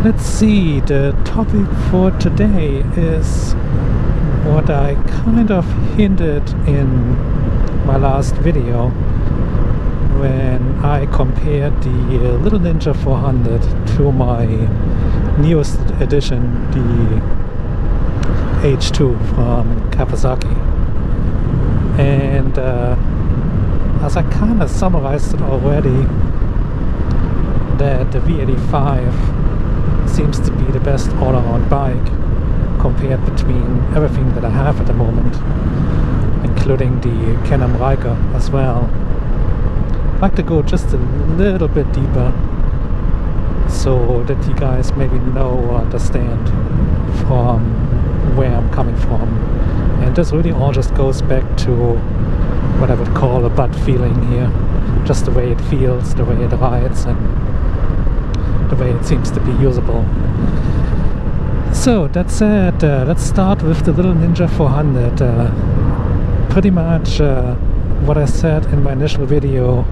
Let's see, the topic for today is what I kind of hinted in my last video when I compared the Little Ninja 400 to my newest edition, the H2 from Kawasaki. And as I kind of summarized it already, that the V85 seems to be the best all-around bike compared between everything that I have at the moment, including the Can-Am Riker as well. I'd like to go just a little bit deeper so that you guys maybe know or understand from where I'm coming from. And this really all just goes back to what I would call a butt feeling here. Just the way it feels, the way it rides, and the way it seems to be usable. So that said, let's start with the Little Ninja 400. Pretty much what I said in my initial video.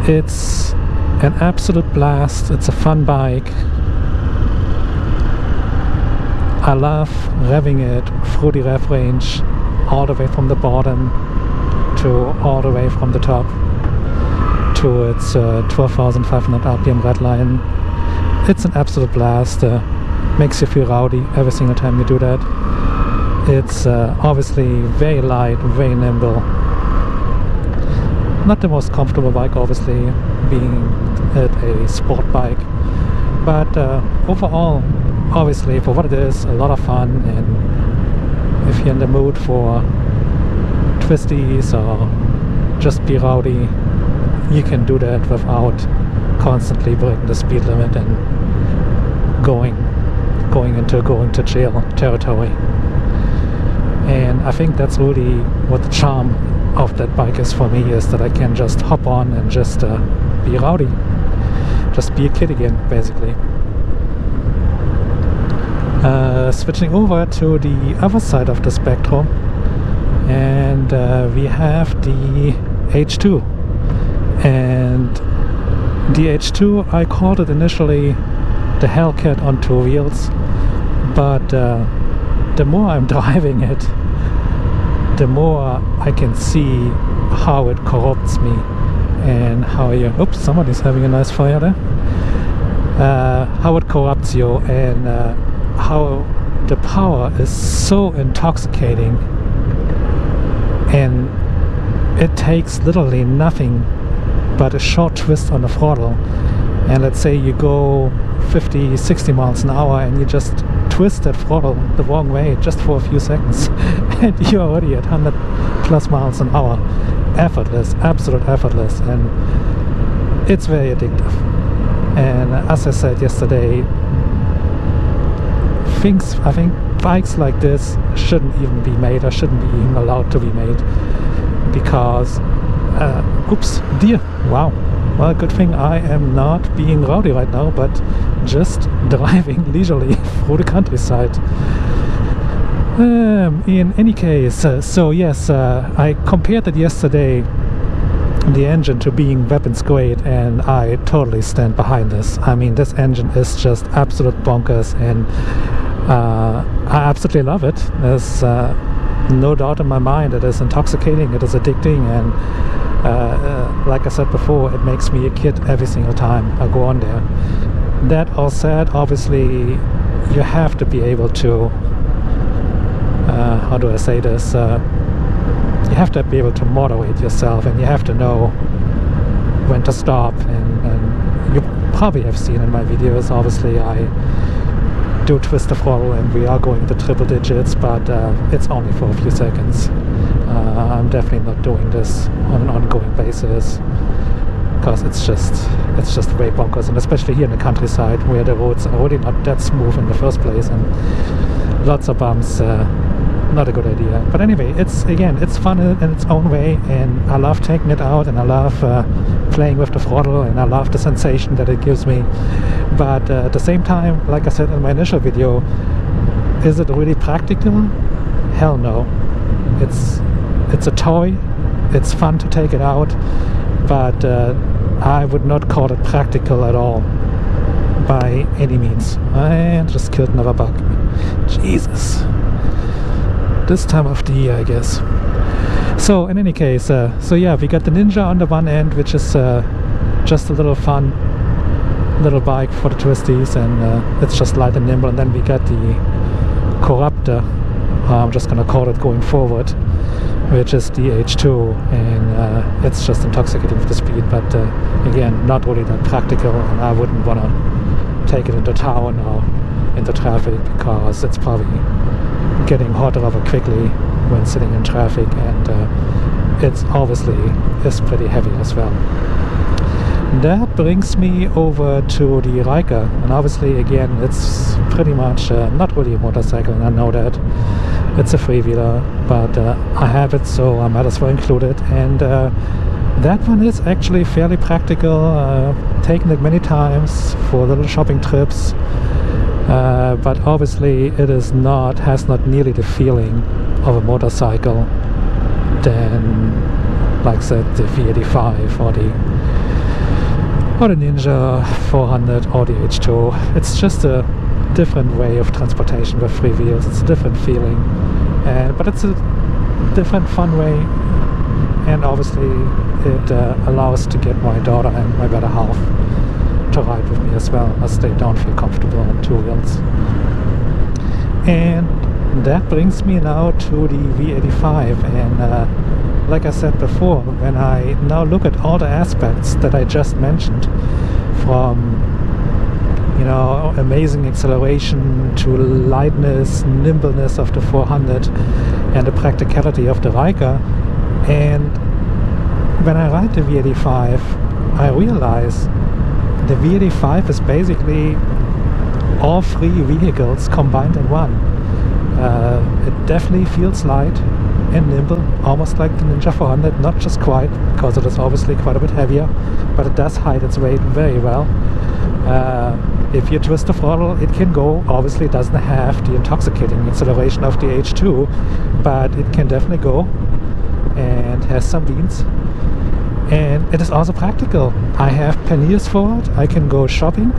It's an absolute blast. It's a fun bike. I love revving it through the rev range, all the way from the bottom to all the way from the top to its 12,500 RPM red line. It's an absolute blast. Makes you feel rowdy every single time you do that. It's obviously very light, very nimble. Not the most comfortable bike, obviously, being a sport bike, but overall, obviously, for what it is, a lot of fun. And if you're in the mood for twisties or just be rowdy, you can do that without constantly breaking the speed limit and going to jail territory. And I think that's really what the charm of that bike is for me, is that I can just hop on and just be rowdy, just be a kid again, basically. Switching over to the other side of the spectrum, and we have the H2. And the H2, I called it initially the Hellcat on two wheels, but the more I'm driving it, the more I can see how it corrupts me, and how you... Oops, somebody's having a nice fire there. How it corrupts you, and how the power is so intoxicating, and it takes literally nothing but a short twist on the throttle. And let's say you go 50, 60 miles an hour and you just twist that throttle the wrong way just for a few seconds and you're already at 100 plus miles an hour. Effortless, absolute effortless, and it's very addictive. And as I said yesterday, I think bikes like this shouldn't even be made, or shouldn't be even allowed to be made, because oops, deer, wow. Well, good thing I am not being rowdy right now, but just driving leisurely through the countryside. In any case, so yes, I compared it yesterday, the engine, to being weapons grade, and I totally stand behind this. I mean, this engine is just absolute bonkers, and I absolutely love it. There's no doubt in my mind it is intoxicating, it is addicting, and like I said before, it makes me a kid every single time I go on there. That all said, obviously you have to be able to how do I say this, you have to be able to moderate yourself, and you have to know when to stop, and you probably have seen in my videos, obviously I do twist the throttle and we are going to triple digits, but it's only for a few seconds. I'm definitely not doing this on an ongoing basis, because it's just way bonkers, and especially here in the countryside where the roads are already not that smooth in the first place and lots of bumps. Not a good idea. But anyway, it's fun in its own way, and I love taking it out, and I love playing with the throttle, and I love the sensation that it gives me. But at the same time, like I said in my initial video, is it really practical? Hell no. It's a toy, it's fun to take it out, but I would not call it practical at all. by any means. I just killed another bug. Jesus. This time of the year, I guess. So in any case, so yeah, we got the Ninja on the one end, which is just a little fun little bike for the twisties, and it's just light and nimble. And then we got the Corruptor, I'm just gonna call it going forward, which is the H2, and it's just intoxicating with the speed, but again, not really that practical, and I wouldn't want to take it into town or into traffic, because it's probably getting hot rather quickly when sitting in traffic, and it's obviously is pretty heavy as well. That brings me over to the Riker, and obviously again it's pretty much not really a motorcycle, and I know that it's a freewheeler, but I have it, so I might as well include it. And that one is actually fairly practical, taken it many times for little shopping trips, but obviously it is not, has not nearly the feeling of a motorcycle than, like I said, the V85 or the Ninja 400 or the H2. It's just a different way of transportation with three wheels. It's a different feeling, but it's a different fun way, and obviously it allows to get my daughter and my better half to ride with me as well, as they don't feel comfortable on two wheels. And that brings me now to the V85, and like I said before, when I now look at all the aspects that I just mentioned, from, you know, amazing acceleration to lightness, nimbleness of the 400, and the practicality of the Riker, and when I ride the V85, I realize the V85 is basically all three vehicles combined in one. It definitely feels light and nimble, almost like the Ninja 400, not just quite, because it is obviously quite a bit heavier, but it does hide its weight very well. If you twist the throttle, it can go. Obviously it doesn't have the intoxicating acceleration of the H2, but it can definitely go, and has some beans. And it is also practical. I have panniers for it, I can go shopping,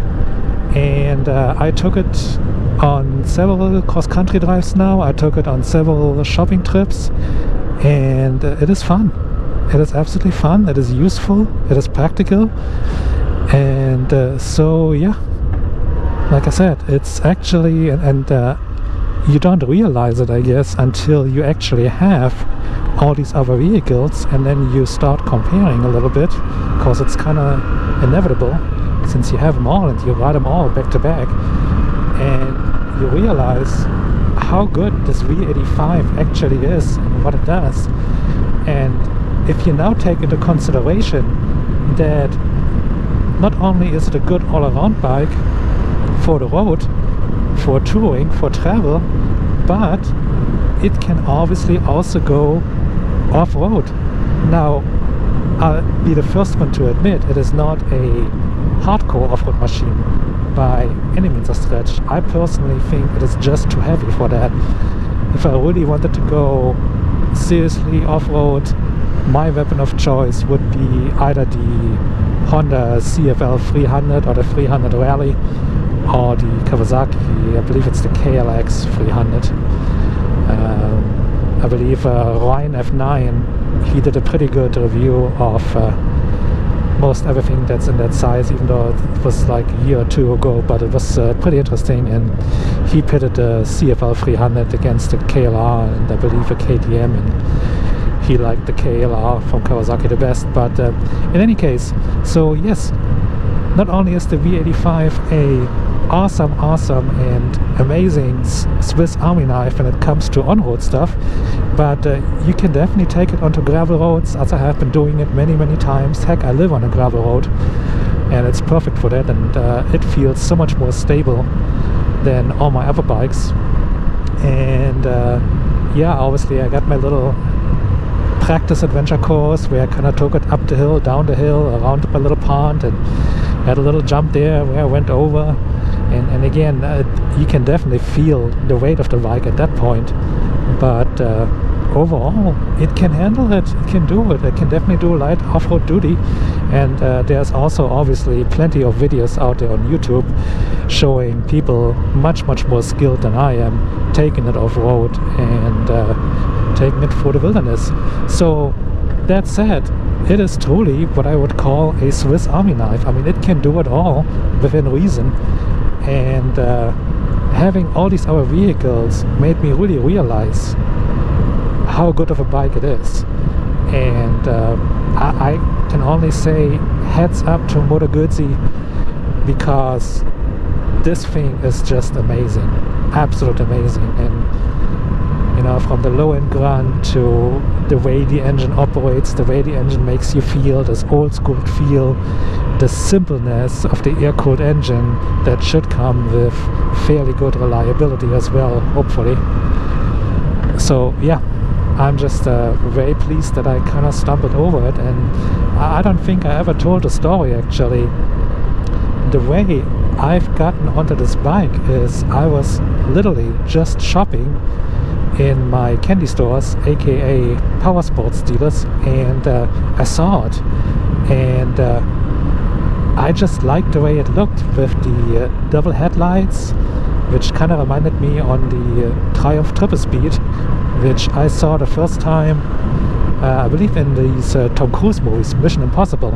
and I took it on several cross-country drives now. I took it on several shopping trips, and it is fun. It is absolutely fun, it is useful, it is practical, and so yeah, like I said, it's actually, and you don't realize it, I guess, until you actually have all these other vehicles, and then you start comparing a little bit, because it's kind of inevitable since you have them all and you ride them all back to back, and you realize how good this V85 actually is and what it does. And if you now take into consideration that not only is it a good all-around bike for the road, for touring, for travel, but it can obviously also go off-road. Now, I'll be the first one to admit it is not a hardcore off-road machine by any means of stretch. I personally think it is just too heavy for that. If I really wanted to go seriously off-road, my weapon of choice would be either the Honda CFL 300 or the 300 Rally, or the Kawasaki, I believe it's the KLX 300. I believe Ryan F9, he did a pretty good review of most everything that's in that size, even though it was like a year or two ago, but it was pretty interesting, and he pitted the CFL 300 against the KLR and I believe a KTM, and he liked the KLR from Kawasaki the best. But in any case, so yes, not only is the V85 a awesome and amazing Swiss Army knife when it comes to on-road stuff, but you can definitely take it onto gravel roads, as I have been doing it many times. Heck, I live on a gravel road, and it's perfect for that, and it feels so much more stable than all my other bikes. And yeah, obviously I got my little practice adventure course where I kind of took it up the hill, down the hill, around my little pond, and had a little jump there where I went over. And again, you can definitely feel the weight of the bike at that point, but overall it can handle it, it can do it, it can definitely do light off-road duty. And there's also obviously plenty of videos out there on YouTube showing people much more skilled than I am taking it off-road and taking it for the wilderness. So that said, it is truly what I would call a Swiss Army knife. I mean, it can do it all within reason, and having all these other vehicles made me really realize how good of a bike it is. And I can only say heads up to Moto Guzzi, because this thing is just amazing, absolute amazing. And you know, from the low-end grunt to the way the engine operates, the way the engine makes you feel, this old-school feel, the simpleness of the air-cooled engine that should come with fairly good reliability as well, hopefully. So yeah, I'm just very pleased that I kind of stumbled over it. And I don't think I ever told the story actually. The way I've gotten onto this bike is I was literally just shopping in my candy stores, aka power sports dealers, and I saw it, and I just liked the way it looked with the double headlights, which kind of reminded me on the Triumph Triple Speed, which I saw the first time I believe in these Tom Cruise movies, Mission Impossible.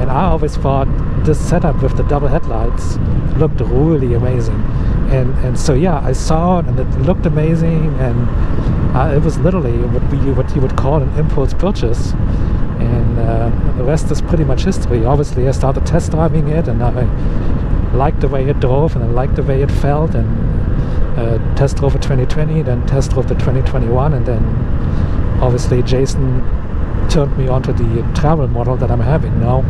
And I always thought this setup with the double headlights looked really amazing. And so yeah, I saw it and it looked amazing, and it was literally what you would call an impulse purchase. And the rest is pretty much history. Obviously, I started test driving it, and I liked the way it drove, and I liked the way it felt, and test drove the 2020, then test drove the 2021, and then obviously Jason turned me onto the travel model that I'm having now.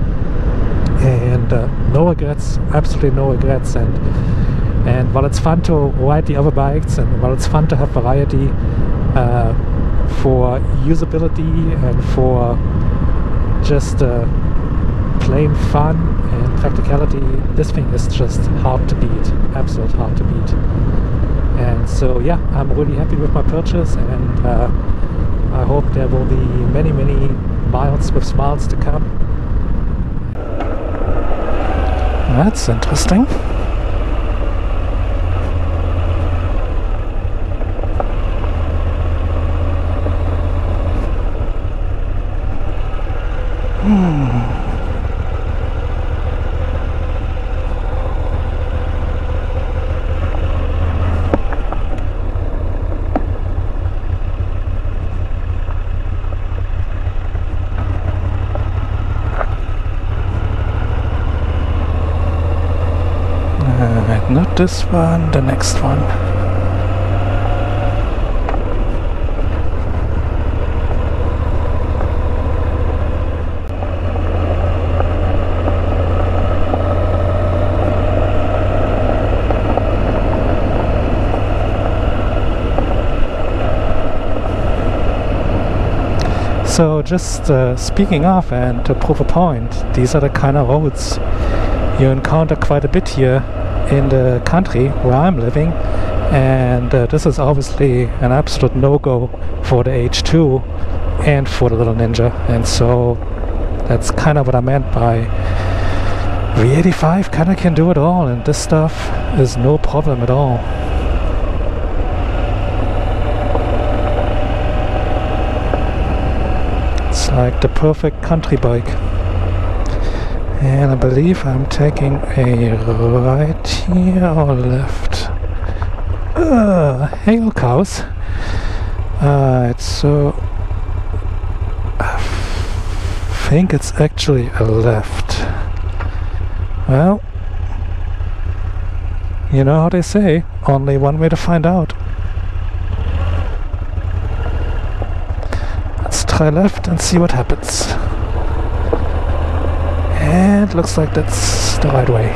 And no regrets, absolutely no regrets. And while it's fun to ride the other bikes, and while it's fun to have variety for usability and for just plain fun and practicality, this thing is just hard to beat, absolute hard to beat. And so yeah, I'm really happy with my purchase, and I hope there will be many miles with smiles to come. That's interesting. Not this one, the next one. So just speaking of, and to prove a point, these are the kind of roads you encounter quite a bit here in the country where I'm living, and this is obviously an absolute no-go for the H2 and for the little Ninja. And so that's kind of what I meant by V85 kind of can do it all, and this stuff is no problem at all. It's like the perfect country bike. And I believe I'm taking a right here or left. Hail cows. So I think it's actually a left. Well, you know how they say, only one way to find out. Let's try left and see what happens. And looks like that's the right way.